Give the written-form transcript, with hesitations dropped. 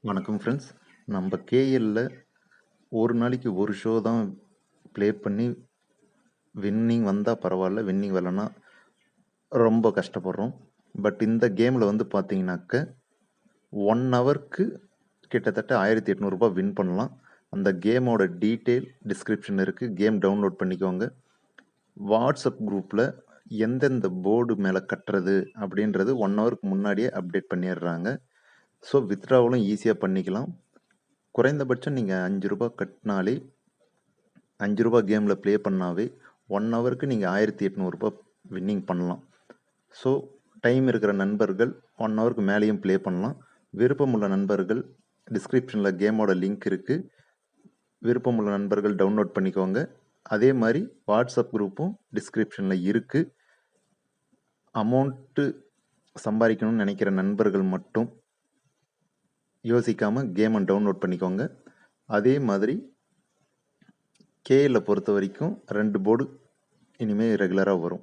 வணக்கம் ஃப்ரெண்ட்ஸ். நம்ம கேஎல்ல ஒரு நாளைக்கு ஒரு ஷோ தான் ப்ளே பண்ணி வின்னிங் வந்தால் பரவாயில்ல, வின்னிங் வரலன்னா ரொம்ப கஷ்டப்படுறோம். பட் இந்த கேமில் வந்து பார்த்தீங்கன்னாக்க 1 ஹவருக்கு கிட்டத்தட்ட 1800 வின் பண்ணலாம். அந்த கேமோட டீட்டெயில் டிஸ்கிரிப்ஷன் இருக்குது, கேம் டவுன்லோட் பண்ணிக்கோங்க. வாட்ஸ்அப் குரூப்பில் எந்தெந்த போர்டு மேலே கட்டுறது அப்படின்றது 1 ஹவருக்கு முன்னாடியே அப்டேட் பண்ணிடுறாங்க. ஸோ வித்ட்ராவலும் ஈஸியாக பண்ணிக்கலாம். குறைந்தபட்சம் நீங்கள் ரூ. 5 கட்டினாலே ரூ. 5 கேமில் ப்ளே பண்ணாவே 1 ஹவருக்கு நீங்கள் 1800 வின்னிங் பண்ணலாம். ஸோ டைம் இருக்கிற நண்பர்கள் 1 ஹவருக்கு மேலேயும் ப்ளே பண்ணலாம். விருப்பமுள்ள நண்பர்கள் டிஸ்கிரிப்ஷனில் கேமோட லிங்க் இருக்குது, விருப்பமுள்ள நண்பர்கள் டவுன்லோட் பண்ணிக்கோங்க. அதே மாதிரி வாட்ஸ்அப் குரூப்பும் டிஸ்கிரிப்ஷனில் இருக்குது. அமௌண்ட்டு சம்பாதிக்கணும்னு நினைக்கிற நண்பர்கள் மட்டும் யோசிக்காமல் கேமை டவுன்லோட் பண்ணிக்கோங்க. அதே மாதிரி கேஎல்லை பொறுத்த வரைக்கும் 2 போர்டு இனிமேல் ரெகுலராக வரும்.